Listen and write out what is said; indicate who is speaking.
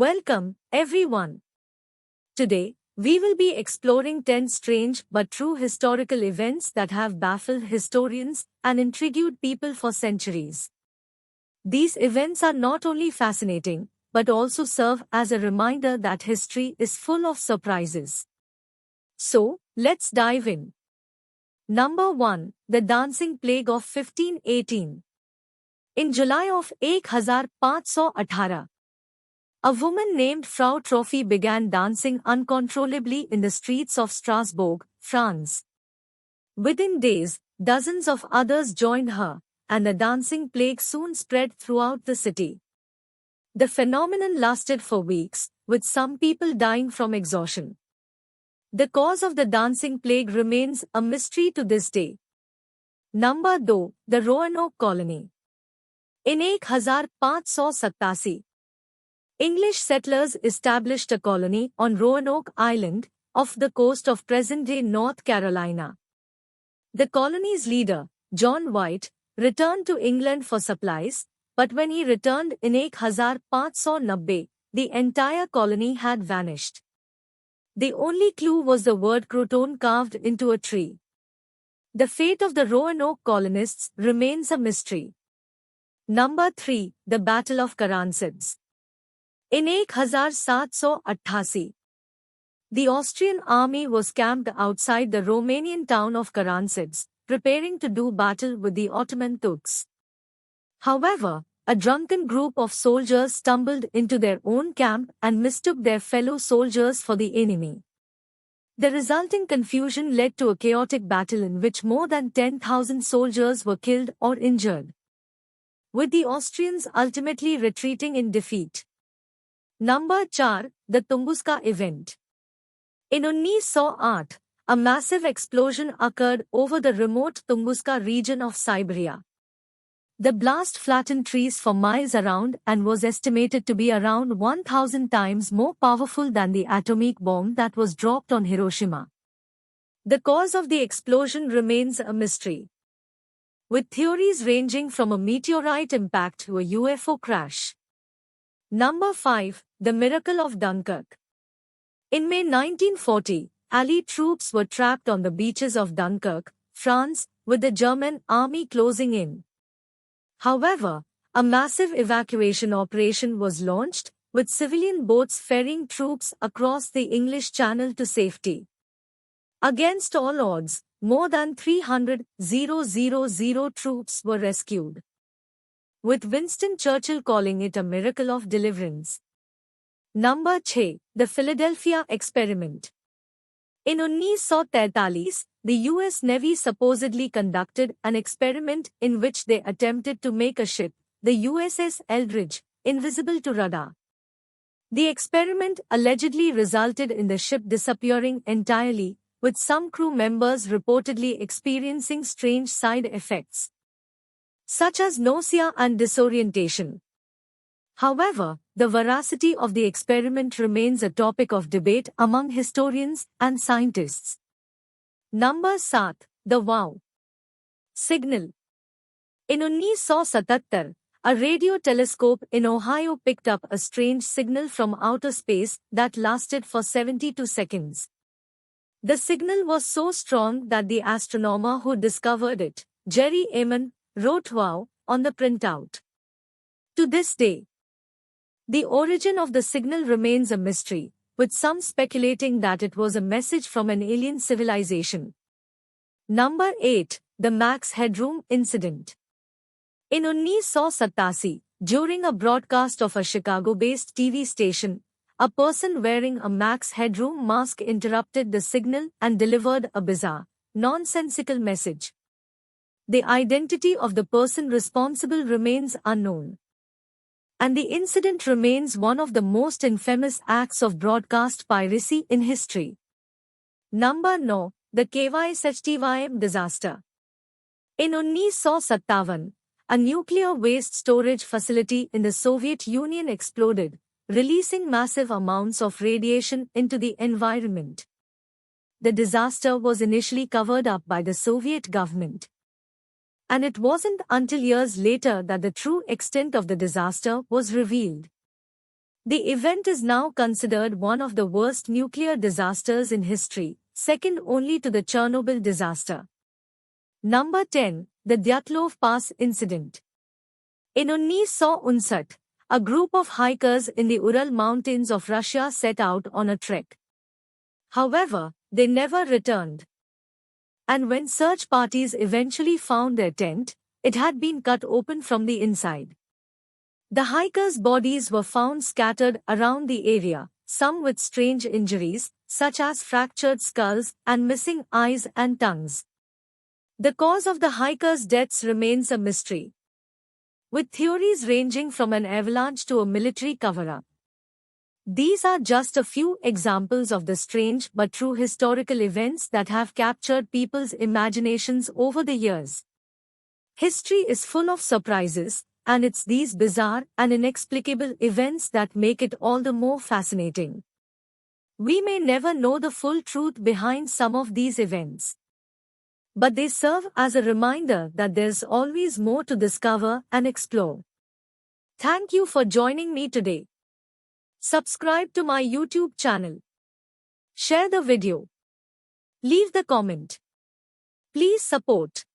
Speaker 1: Welcome, everyone. Today, we will be exploring 10 strange but true historical events that have baffled historians and intrigued people for centuries. These events are not only fascinating, but also serve as a reminder that history is full of surprises. So, let's dive in. Number 1. The Dancing Plague of 1518. In July of 1518, a woman named Frau Trophy began dancing uncontrollably in the streets of Strasbourg, France. Within days, dozens of others joined her, and the dancing plague soon spread throughout the city. The phenomenon lasted for weeks, with some people dying from exhaustion. The cause of the dancing plague remains a mystery to this day. Number 2. The Roanoke Colony. In 1587, English settlers established a colony on Roanoke Island, off the coast of present-day North Carolina. The colony's leader, John White, returned to England for supplies, but when he returned in 1590, the entire colony had vanished. The only clue was the word crouton carved into a tree. The fate of the Roanoke colonists remains a mystery. Number 3. The Battle of Karansins. In 1788, the Austrian army was camped outside the Romanian town of Karantsids, preparing to do battle with the Ottoman Turks. However, a drunken group of soldiers stumbled into their own camp and mistook their fellow soldiers for the enemy. The resulting confusion led to a chaotic battle in which more than 10,000 soldiers were killed or injured, with the Austrians ultimately retreating in defeat. Number 4. The Tunguska Event. In 1908, a massive explosion occurred over the remote Tunguska region of Siberia. The blast flattened trees for miles around and was estimated to be around 1,000 times more powerful than the atomic bomb that was dropped on Hiroshima. The cause of the explosion remains a mystery, with theories ranging from a meteorite impact to a UFO crash. Number 5. The Miracle of Dunkirk. In May 1940, Allied troops were trapped on the beaches of Dunkirk, France, with the German army closing in. However, a massive evacuation operation was launched, with civilian boats ferrying troops across the English Channel to safety. Against all odds, more than 300,000 troops were rescued, with Winston Churchill calling it a miracle of deliverance. Number 6. The Philadelphia Experiment. In 1943, the U.S. Navy supposedly conducted an experiment in which they attempted to make a ship, the USS Eldridge, invisible to radar. The experiment allegedly resulted in the ship disappearing entirely, with some crew members reportedly experiencing strange side effects, such as nausea and disorientation. However, the veracity of the experiment remains a topic of debate among historians and scientists. Number 7. The Wow Signal. In 1977, a radio telescope in Ohio picked up a strange signal from outer space that lasted for 72 seconds. The signal was so strong that the astronomer who discovered it, Jerry Ehman, wrote "Wow" on the printout. To this day, the origin of the signal remains a mystery, with some speculating that it was a message from an alien civilization. Number 8. The Max Headroom Incident. In 1987, during a broadcast of a Chicago-based TV station, a person wearing a Max Headroom mask interrupted the signal and delivered a bizarre, nonsensical message. The identity of the person responsible remains unknown, and the incident remains one of the most infamous acts of broadcast piracy in history. Number 9. The KYSHTYM Disaster. In 1957, a nuclear waste storage facility in the Soviet Union exploded, releasing massive amounts of radiation into the environment. The disaster was initially covered up by the Soviet government, and it wasn't until years later that the true extent of the disaster was revealed. The event is now considered one of the worst nuclear disasters in history, second only to the Chernobyl disaster. Number 10. The Dyatlov Pass Incident. In 1959, a group of hikers in the Ural Mountains of Russia set out on a trek. However, they never returned. And when search parties eventually found their tent, it had been cut open from the inside. The hikers' bodies were found scattered around the area, some with strange injuries, such as fractured skulls and missing eyes and tongues. The cause of the hikers' deaths remains a mystery, with theories ranging from an avalanche to a military cover-up. These are just a few examples of the strange but true historical events that have captured people's imaginations over the years. History is full of surprises, and it's these bizarre and inexplicable events that make it all the more fascinating. We may never know the full truth behind some of these events, but they serve as a reminder that there's always more to discover and explore. Thank you for joining me today. Subscribe to my YouTube channel. Share the video. Leave the comment. Please support.